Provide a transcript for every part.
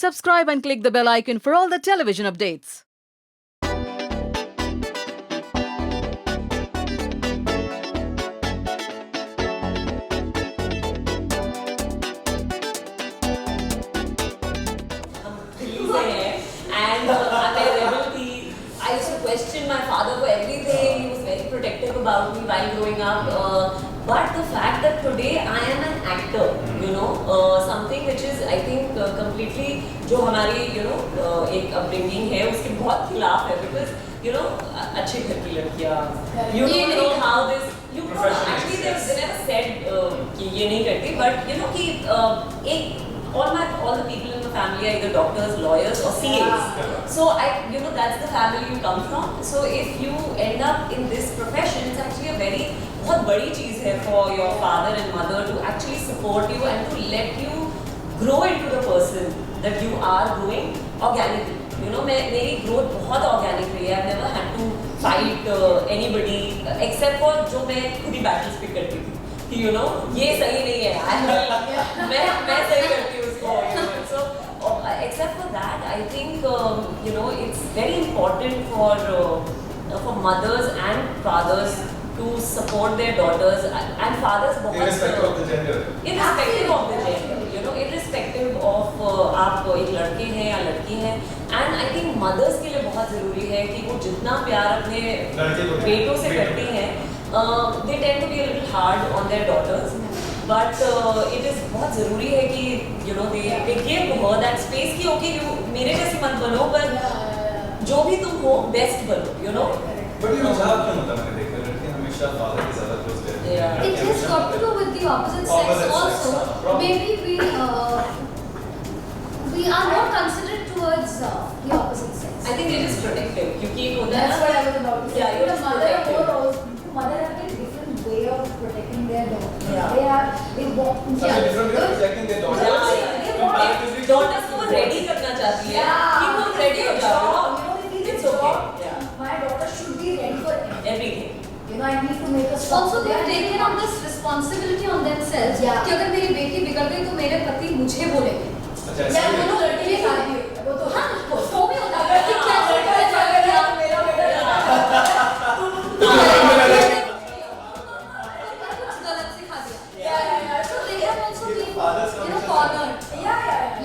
Subscribe and click the bell icon for all the television updates. And मैं rebel थी. I used to question my father for everything. He was very protective about me while growing up. But the fact that today I am an actor, something which is I think completely जो हमारी एक upbringing है उसके बहुत खिलाफ है because अच्छे घर की लड़कियाँ you don't know how this you actually they never said कि ये नहीं करती but कि एक all the people in the family are either doctors, lawyers or CAs. So that's the family you come from. So if you end up in this profession, it's actually a very बहुत बड़ी चीज़ है for your father and mother to actually support you and to let you grow into the person that you are growing organically. मेरी growth बहुत organic रही है. I've never had to fight anybody except for जो मैं खुद ही battles pick करती थी. कि ये सही नहीं है मैं सही करती हूँ उसको so except for that I think it's very important for mothers and fathers to support their daughters and fathers irrespective of the gender irrespective of आप एक लड़के हैं या लड़की हैं and I think mothers के लिए बहुत ज़रूरी है कि वो जितना प्यार अपने बेटों से करती हैं they tend to be a little hard on their daughters but it is बहुत ज़रूरी है कि they give her that space कि okay मेरे जैसे मत बनो पर जो भी तुम हो best बनो but ये रुझान क्यों होता है मैंने देखा लड़के हमेशा father के ज़्यादा close रहते हैं it has got to do with the opposite sex also maybe we are not considerate towards the opposite sex I think it is protective क्योंकि एक होता है that's what I was about to say yeah the mother have a different way of protecting their daughter they walk different way of protecting their daughters daughters को ready करना चाहती है कि वो ready हो जाओ it's okay my daughter should be ready for everything I need to make a stop also they have taken on this responsibility on themselves कि अगर मेरी बेटी बिगड़ गई तो मेरे पति मुझे बोलेंगे या दोनों लड़के के साथ भी वो तो हाँ वो भी होता है कि कैसे मेरा बेटा कुछ गलत सिखा दिया so they have also been cornered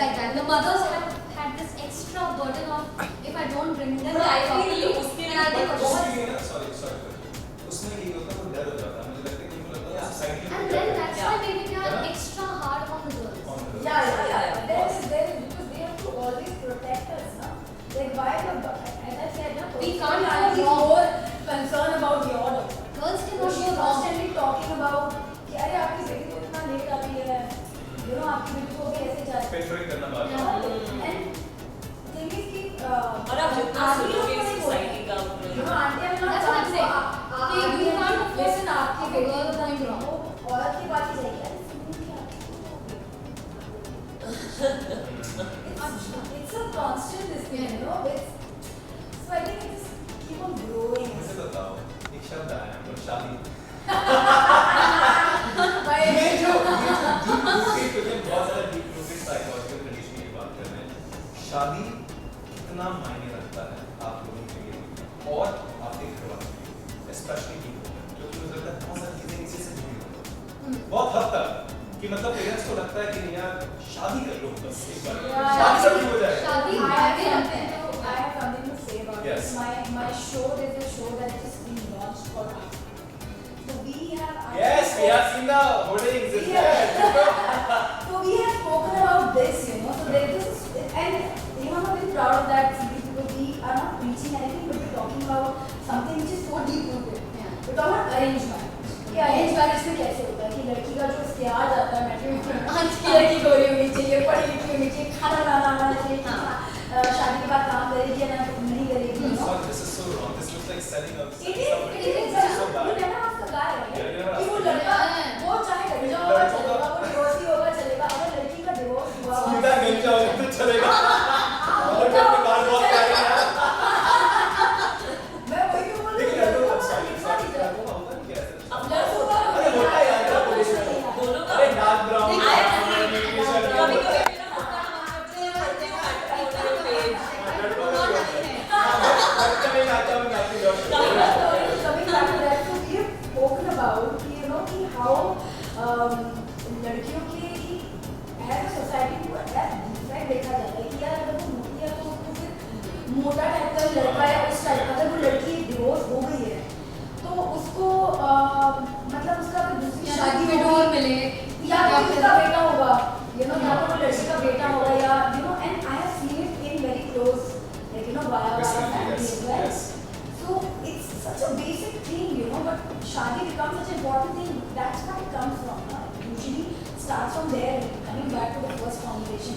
like that the mothers have had this extra burden of if I don't bring them I back feel properly उसके then I'll be लिए sorry उसमें ये होता है डर हो जाता है मुझे लगता है कि उनको लगता है society and then that's why maybe they are extra hard on the girls yeah because they have to always protect us na like why as I said na We can't be go wrong. more concerned about your daughter girls so cannot she go is wrong constantly talking about कि अरे आपकी बेटी तो इतना late आती है आपकी बेटी को भी ऐसे चाहिए पेट्रोलिंग करना बात है and thing is कि और आप जितना सुनोगे सोसाइटी का आंटियां ना That's what I'm saying. कि you can't listen आपकी बेटी girl going wrong. वो औरत की बात ही जाएगी it's a constant this thing it's so I think it's keep on growing मुझे बताओ एक शब्द आया है पर शादी by ये जो बहुत ज़्यादा डीप रूटेड साइकोलॉजिकल कंडीशन की बात कर रहे हैं शादी कितना मायने रखता है आप लोगों के लिए और आपके घर वालों के लिए स्पेशली जो कि मुझे लगता है बहुत सारी चीज़ें इसी से जुड़ी होती हैं बहुत हद तक कि मतलब पेरेंट्स को लगता है कि नहीं यार शादी कर लो बस एक बार शादी सब हो जाएगा शादी I have something to say about Yes. this. My show is a show that is being launched called Up. So we have. Yes, we have seen the hoardings. Is there? So we have spoken about this, So there is, and I'm very proud of that series because we are not preaching anything, but we're talking about something which is so deep rooted. We're talking about arranged marriage. कि arrange marriage में कैसे होता है कि लड़की का जो इस्तेहार जाता है मैट्रिमोनी की लड़की गोरी होनी चाहिए पढ़ी लिखी होनी चाहिए खाना बनाना आना चाहिए शादी के बाद काम करेगी या नहीं करेगी This is so wrong. This looks like selling a. it is so bad. you never ask the guy Yeah, कि वो लड़का वो चाहे लड़का होगा चलेगा वो डिवोर्सी होगा चलेगा अगर लड़की का डिवोर्स हुआ सीधा गंज जाओगे तो चलेगा और जब तक बात बहुत करेंगे यार मैं वही क्यों बोल रही लेकिन लड़कों को सॉरी लड़कों का होता नहीं क्या अब लड़कों का अरे होता है यार पोजीशन दोनों का अरे डार्क ब्राउन कभी कभी मेरा होता है हम करते हैं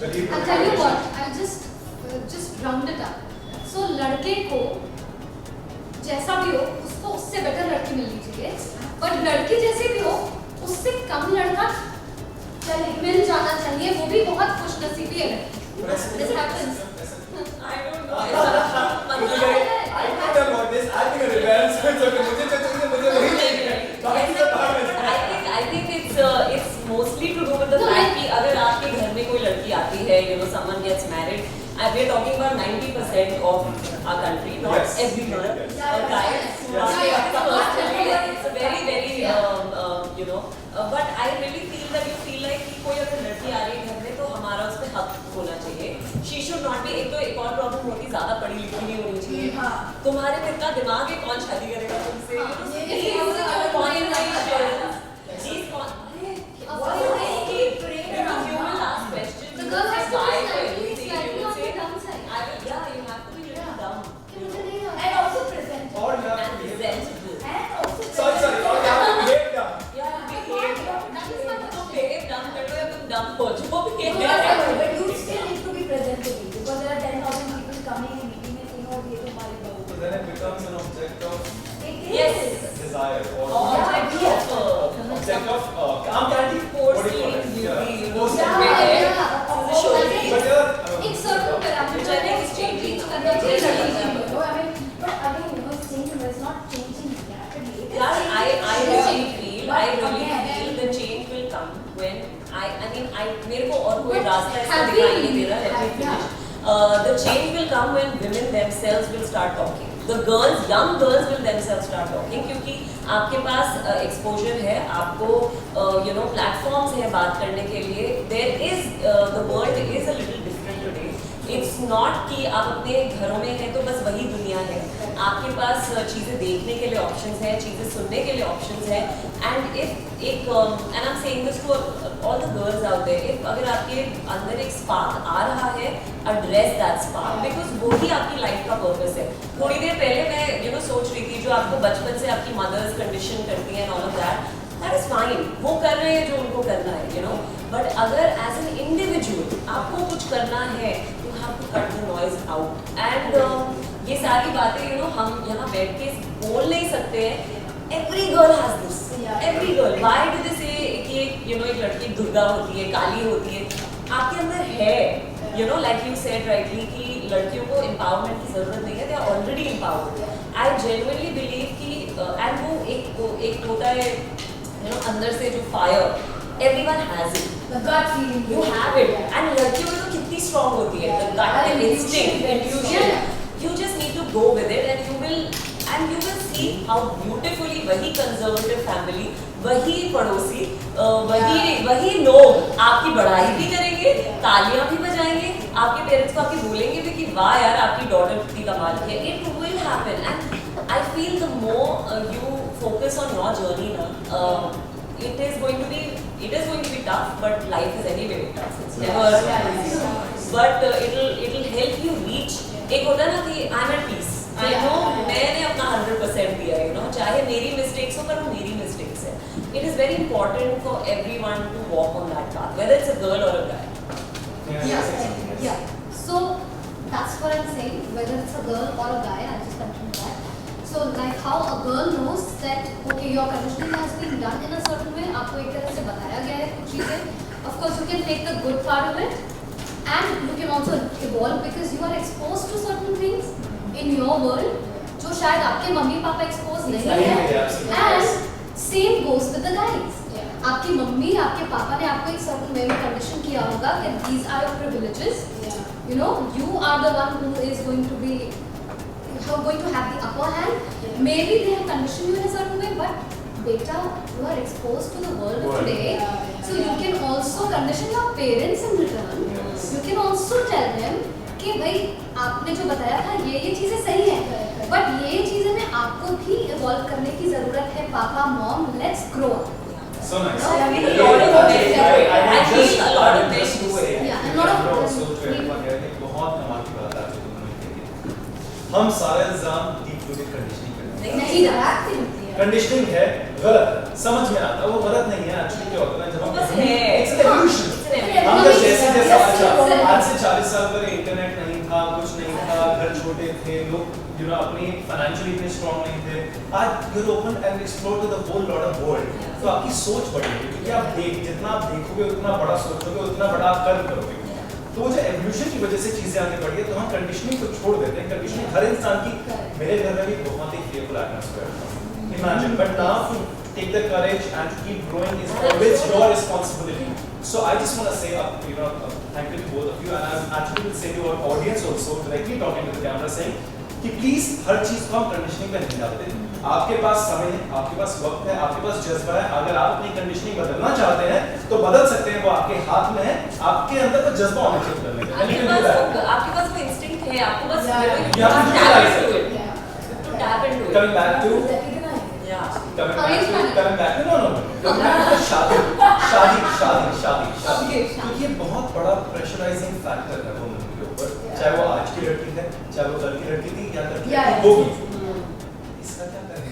I'll tell you what, I'll just round it up. So लड़के को जैसा भी हो उसको उससे बेटर लड़की मिलनी चाहिए, बट लड़की जैसे भी हो उससे कम लड़का चले मिल जाना चाहिए, वो भी बहुत खुशनसीबी है लड़की. This happens. I don't know. I think about this. I think a revenge. मुझे तो चाहिए, मुझे वही चाहिए. I think it's mostly to do with the fact कि अगर आपके घर में कोई लड़की आती है, you know, someone gets married, and we're talking about 90% of our country, not Yes. everyone. Yes. Guys who are personally, it's a very you know, but I really feel that you feel like कि कोई अगर लड़की आ रही है घर में तो हमारा उस पे हक होना चाहिए. She should not be. एक तो एक और प्रॉब्लम होती, ज़्यादा पढ़ी लिखी नहीं होनी चाहिए. तुम्हारे में इतना दिमाग है, कौन शादी करेगा तुमसे? The girl has to be slightly on the dumb side. And also present. Or you have to be presentable. And also sorry. Or you have to behave dumb. But you still need to be presentable because there are 10,000 people coming and meeting and saying, oh, ये तो हमारी बहू So then it becomes an object of Yes. desire or Object of I'm candy. Force What do you call feeding it? beauty. Yeah. Force Yeah. feeding. The show is- But एक certain parameter Which I think is changing. करना चाहिए. But again, you know, it's changing, but it's not changing rapidly. It is Yeah, changing I slowly. really feel But the change will come when I mean मेरे को और कोई But रास्ता इसका have दिखाई we- नहीं दे रहा. Let me Yeah. finish. The change will come when women themselves will start talking. The girls, young girls will themselves start talking क्योंकि आपके पास exposure है, आपको you know platforms है बात करने के लिए. There is the world is a little different today. It's not कि आप अपने घरों में हैं तो बस वही दुनिया है. आपके पास चीज़ें देखने के लिए options हैं, चीज़ें सुनने के लिए options हैं. And if एक and I'm saying this to all the girls out there, if अगर आपके अंदर एक spark आ रहा है, address that spark because वो ही आपकी life का purpose है. थोड़ी देर पहले मैं you know सोच रही थी जो आपको बचपन से आपकी mothers condition करती हैं and all of that is fine. वो कर रहे हैं जो उनको करना है, you know. But अगर as an individual आपको कुछ करना है, you have to cut the noise out. And ये सारी बातें you know हम यहाँ बैठ के बोल नहीं सकते हैं. Every girl has this. Yeah. Every girl. Why do they say कि you know एक लड़की दुर्गा होती है, काली होती है? आपके अंदर है. You know, like you said rightly कि लड़कियों को empowerment की ज़रूरत नहीं है. They are already empowered. I genuinely believe कि and वो एक होता है you know अंदर से जो fire. Everyone has it. The gut feeling. You have it. And लड़कियों में तो कितनी strong होती है. The gut and instinct, intuition. You just need to go with it and you will see how beautifully वही conservative family, वही पड़ोसी, वही लोग आपकी बड़ाई भी करेंगे, तालियां भी बजाएंगे, आपके पेरेंट्स को आपके बोलेंगे भी कि वाह यार आपकी डॉटर कितनी कमाल की है. It will happen and I feel the more you focus on your journey now, it is going to be tough, but life is anyway tough. It's never easy. But it'll help you reach. एक होता है ना कि I'm at peace. I know मैंने अपना 100% दिया है, you know, चाहे मेरी mistakes हो पर वो मेरी mistakes है. It is very important for everyone to walk on that path, whether it's a girl or a guy. Yeah. So that's what I'm saying. Whether it's a girl or a guy, I'll just continue that. So like how a girl knows that okay, your conditioning has been done in a certain way. आपको एक तरह से बताया गया है कुछ चीजें. Of course, you can take the good part of it, and you can also evolve because you are exposed to certain things in your world जो शायद आपके मम्मी पापा एक्सपोज नहीं है. And same goes with the guys. आपकी mummy आपके पापा ने आपको एक certain way में condition किया होगा कि these are your privileges. You know, you are the one who is going to have the upper hand. Maybe they have conditioned you in a certain way, but beta, you are exposed to the world of today. So you can also condition your parents in return. You can also tell them कि भाई आपने जो बताया था ये चीजें सही है, but ये चीजें में आपको भी evolve करने की जरूरत है. पापा, mom, let's grow up. So nice. I mean, I a lot of feel a lot of this way. Yeah, a lot of बहुत कमाल की बात है जो तुमने कही. हम सारे इल्जाम deep rooted conditioning करते हैं. नहीं रहा. कंडीशनिंग है, गलत है, समझ में आता है, वो गलत नहीं है. एक्चुअली क्या होता है जब हम बस है. It's an evolution. It's an evolution. हम जब जैसे जैसे अच्छा थे, लोग अपनी फाइनेंशियली इतने स्ट्रॉन्ग नहीं थे। आज you open and explore to the whole lot of world, तो आपकी सोच बढ़ेगी, क्योंकि आप जितना आप देखोगे उतना बड़ा सोचोगे, उतना बड़ा आप कर्म करोगे। तो वो जो एवोल्यूशन की वजह से चीजें आगे बढ़ी है, तो हम कंडीशनिंग को छोड़ देते हैं। कंडीशनिंग हर इंसान की, मेरे घर में भी बहुत ही fearful atmosphere था, imagine, but now to take the courage and to keep growing is always your responsibility. So I just want to say thank you to both of you, and I actually will say to our audience also, directly talking to the camera, saying कि please हर चीज को हम conditioning पे नहीं डालते। आपके पास समय है, आपके पास वक्त है, आपके पास जज्बा है, अगर आप अपनी कंडीशनिंग बदलना चाहते हैं तो बदल सकते हैं, वो आपके हाथ में है। आपके अंदर वो जज्बा होना चाहिए बदलने का। आपके पास वो इंस्टिंक्ट है, आपको बस you have to utilize it. to tap into it. Coming back to Yeah. coming back to शादी क्योंकि ये बहुत बड़ा प्रेशराइजिंग फैक्टर है वुमेन के ऊपर, चाहे वो आज की लड़की है, चाहे वो कल की लड़की थी या कल की लड़की होगी। इसका क्या करें?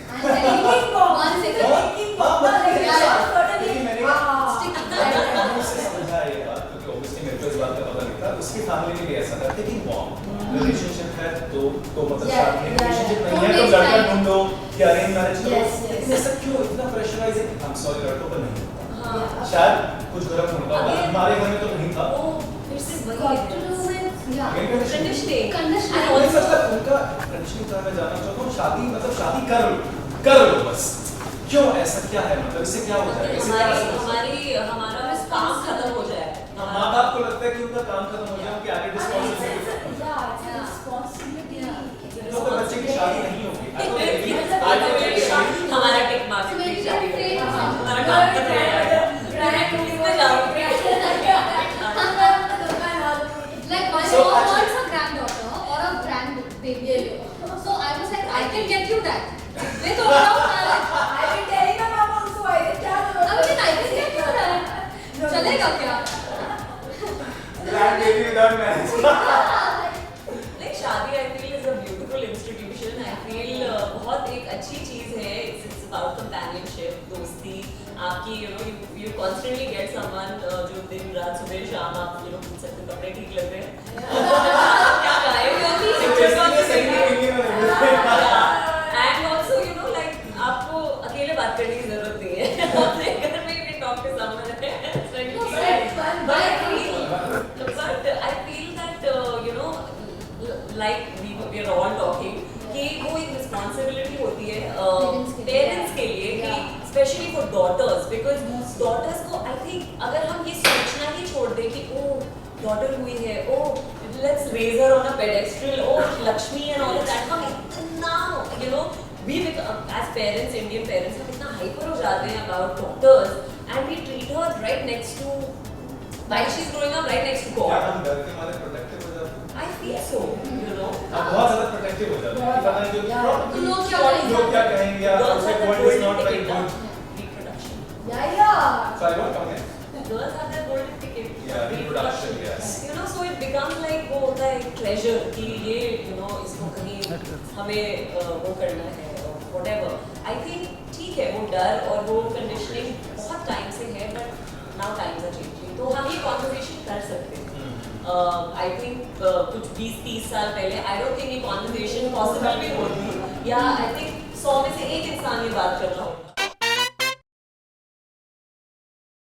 उसकी फैमिली में भी ऐसा था, टेकिंग वॉर्म रिलेशनशिप है तो मतलब शादी रिलेशनशिप नहीं है तो लड़का ढूंढो या अरेंज मैरिज करो, लेकिन ऐसा क्यों इतना प्रेशराइजिंग? आई एम सॉरी, लड़कों पर नहीं होता, शायद कुछ गलत होता होगा, हमारे घर में तो नहीं था। वो फिर से वही कंडीशनिंग मतलब उनका कंडीशनिंग का मैं जानना चाहता हूँ, शादी कर लो बस, क्यों ऐसा क्या है? मतलब इससे क्या हो जाएगा? हमारा काम खत्म हो जाए। माँ बाप को लगता है कि उनका काम खत्म हो जाए, उनकी आगे तो बच्चे की शादी नहीं होगी। हमारा टिक मार्क हमारा काम खत्म हो जाएगा। किसमें जाओगे? Like my mom wants a granddaughter or a grandbaby. So I was like, I can get you that. With or without marriage. I've been telling my mom also, I mean, I can get you that. चलेगा क्या? Grandbaby without marriage. Like शादी I feel is a beautiful institution. I feel बहुत एक अच्छी चीज है. It's about companionship, दोस्ती. आपकी you constantly get someone जो दिन रात सुबह शाम आप पूछ सकते कपड़े ठीक लग रहे हैं क्या and also like आपको अकेले बात करने की जरूरत नहीं है अपने घर में you can talk to someone but I feel that like we are all talking कि वो एक रिस्पॉन्सिबिलिटी होती है पेरेंट्स के लिए कि specially for daughters, because daughters को आई थिंक अगर हम ये सोचना ही छोड़ दें कि ओ डॉटर हुई है, oh let's raise her on a pedestal, oh Lakshmi and all that, हम इतना we as parents, Indian parents हम इतना हाइपर हो जाते हैं about daughters and we treat her right next to while she's growing up right next to God. क्या हम डर के मारे प्रोटेक्टिव हो जाते हैं? I feel so, आप बहुत ज़्यादा प्रोटेक्टिव हो जाते हैं, पता नहीं क्यों लोग क्या कहेंगे या outside world is not very good. Reproduction. Sorry, what come again? Girls have their golden ticket. Yeah, reproduction, yes. So it becomes like वो होता है एक treasure कि ये इसको कहीं हमें वो करना है whatever. I think ठीक है वो डर और वो conditioning बहुत टाइम से है, but now times are changing. तो हम ये conversation कर सकते हैं. I think कुछ 20-30 साल पहले I don't think ये conversation possible भी होती, या I think 100 में से एक इंसान ये बात कर रहा